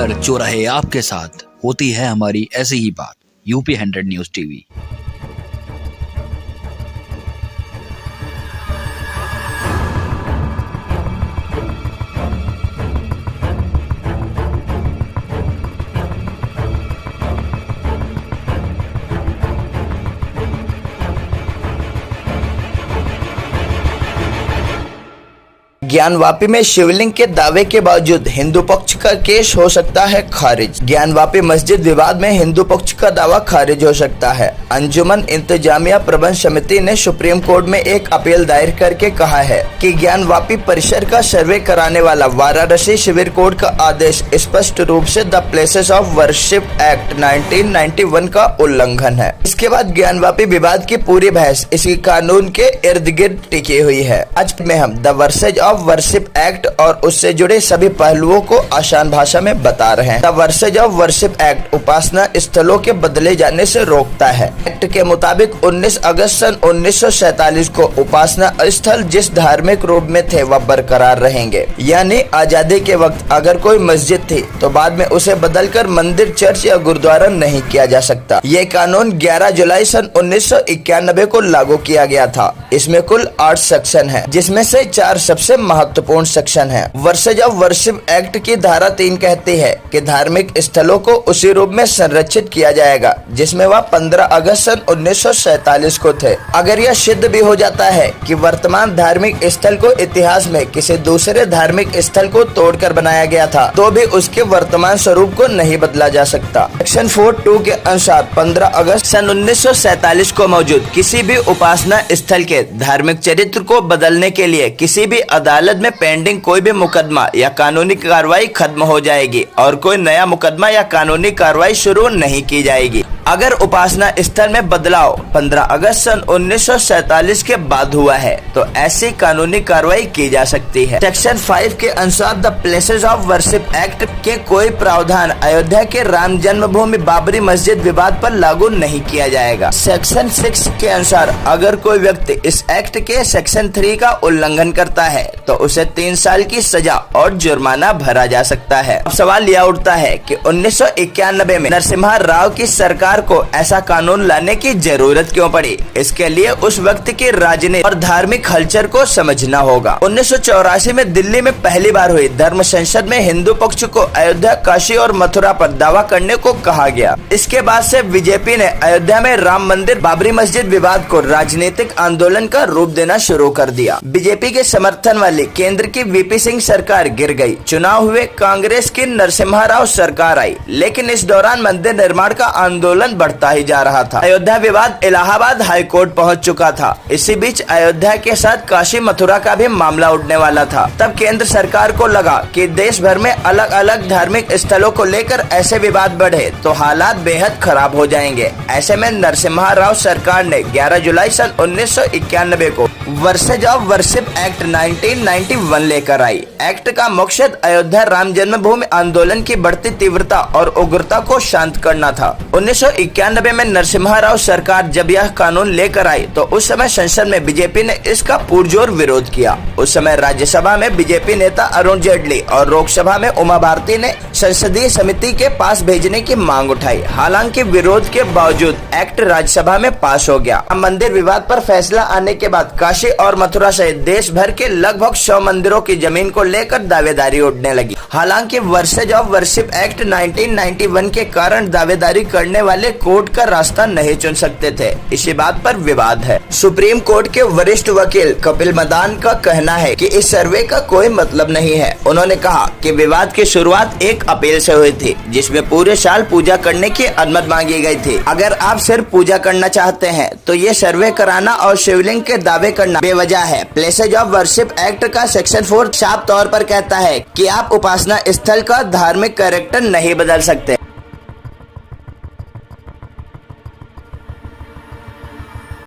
खबर जो रहे आपके साथ, होती है हमारी ऐसी ही बात। UP 100 news TV. ज्ञानवापी में शिवलिंग के दावे के बावजूद हिंदू पक्ष का केस हो सकता है खारिज। ज्ञानवापी मस्जिद विवाद में हिंदू पक्ष का दावा खारिज हो सकता है। अंजुमन इंतजामिया प्रबंध समिति ने सुप्रीम कोर्ट में एक अपील दायर करके कहा है कि ज्ञानवापी परिसर का सर्वे कराने वाला वाराणसी सिविल कोर्ट का आदेश स्पष्ट रूप से the places of worship act 1991 का उल्लंघन है। इसके बाद ज्ञानवापी विवाद की पूरी बहस इसी कानून के इर्द गिर्द टिकी हुई है। आज में हम the places of worship act और उससे जुड़े सभी पहलुओं को आसान भाषा में बता रहे हैं। The places of worship act उपासना स्थलों के बदले जाने से रोकता है। एक्ट के मुताबिक 19 अगस्त सन 1947 को उपासना स्थल जिस धार्मिक रूप में थे वह बरकरार रहेंगे। यानी आजादी के वक्त अगर कोई मस्जिद थी तो बाद में उसे बदलकर मंदिर, चर्च या गुरुद्वारा नहीं किया जा सकता। ये कानून 11 जुलाई सन 1991 को लागू किया गया था। इसमें कुल 8 सेक्शन है, जिसमें से 4 सबसे महत्वपूर्ण सेक्शन है। वर्सेज ऑफ वर्शिप एक्ट की धारा 3 कहती है कि धार्मिक स्थलों को उसी रूप में संरक्षित किया जाएगा जिसमें वह 15 अगस्त सन 1947 को थे। अगर यह सिद्ध भी हो जाता है कि वर्तमान धार्मिक स्थल को इतिहास में किसी दूसरे धार्मिक स्थल को तोड़कर बनाया गया था, तो भी उसके वर्तमान स्वरूप को नहीं बदला जा सकता। सेक्शन 4(2) के अनुसार 15 अगस्त सन 1947 को मौजूद किसी भी उपासना स्थल के धार्मिक चरित्र को बदलने के लिए किसी भी अदालत में पेंडिंग कोई भी मुकदमा या कानूनी कार्रवाई खत्म हो जाएगी और कोई नया मुकदमा या कानूनी कार्रवाई शुरू नहीं की जाएगी। अगर उपासना स्थल में बदलाव 15 अगस्त सन 1947 के बाद हुआ है तो ऐसी कानूनी कार्रवाई की जा सकती है। सेक्शन 5 के अनुसार the places of worship act के कोई प्रावधान अयोध्या के राम जन्मभूमि बाबरी मस्जिद विवाद पर लागू नहीं किया जाएगा। सेक्शन 6 के अनुसार अगर कोई व्यक्ति इस एक्ट के सेक्शन 3 का उल्लंघन करता है तो उसे 3 साल की सजा और जुर्माना भरा जा सकता है। अब सवाल यह उठता है कि 1991 में नरसिम्हा राव की सरकार को ऐसा कानून लाने की जरूरत क्यों पड़ी। इसके लिए उस वक्त की राजनीति और धार्मिक कल्चर को समझना होगा। 1984 में दिल्ली में पहली बार हुई धर्म संसद में हिंदू पक्ष को अयोध्या, काशी और मथुरा पर दावा करने को कहा गया। इसके बाद से बीजेपी ने अयोध्या में राम मंदिर, बाबरी मस्जिद विवाद को राजनीतिक आंदोलन का रूप देना शुरू कर दिया। बीजेपी के समर्थन वाली केंद्र की वीपी सिंह सरकार गिर गई। चुनाव हुए, कांग्रेस की नरसिम्हा राव सरकार आई, लेकिन इस दौरान मंदिर निर्माण का आंदोलन बढ़ता ही जा रहा था। अयोध्या विवाद इलाहाबाद हाई कोर्ट पहुंच चुका था। इसी बीच अयोध्या के साथ काशी, मथुरा का भी मामला उठने वाला था। तब केंद्र सरकार को लगा कि देश भर में अलग अलग धार्मिक स्थलों को लेकर ऐसे विवाद बढ़े तो हालात बेहद खराब हो जाएंगे। ऐसे में नरसिम्हा राव सरकार ने 11 जुलाई सन 1991 को वर्सेज ऑफ वर्शिप एक्ट 1991 लेकर आई। एक्ट का मकसद अयोध्या राम जन्मभूमि आंदोलन की बढ़ती तीव्रता और उग्रता को शांत करना था। 1991 में नरसिम्हा राव सरकार जब यह कानून लेकर आई तो उस समय संसद में बीजेपी ने इसका पुरजोर विरोध किया। उस समय राज्यसभा में बीजेपी नेता अरुण जेटली और लोकसभा में उमा भारती ने संसदीय समिति के पास भेजने की मांग उठाई। हालांकि विरोध के बावजूद एक्ट राज्यसभा में पास हो गया। मंदिर विवाद पर फैसला आने के बाद काशी और मथुरा सहित देश भर के लगभग 100 मंदिरों की जमीन को लेकर दावेदारी उठने लगी। हालांकि वर्सेज ऑफ वर्शिप एक्ट 1991 के कारण दावेदारी करने वाले कोर्ट का रास्ता नहीं चुन सकते थे। इसी बात पर विवाद है। सुप्रीम कोर्ट के वरिष्ठ वकील कपिल मदान का कहना है कि इस सर्वे का कोई मतलब नहीं है। उन्होंने कहा कि विवाद की शुरुआत एक अपील से हुई थी जिसमें पूरे साल पूजा करने की अनुमति मांगी गई थी। अगर आप सिर्फ पूजा करना चाहते हैं तो ये सर्वे कराना और शिवलिंग के दावे करना बेवजह है। प्लेसेज ऑफ वर्शिप एक्ट का सेक्शन 4 साफ तौर पर कहता है कि आप उपासना स्थल का धार्मिक कैरेक्टर नहीं बदल सकते।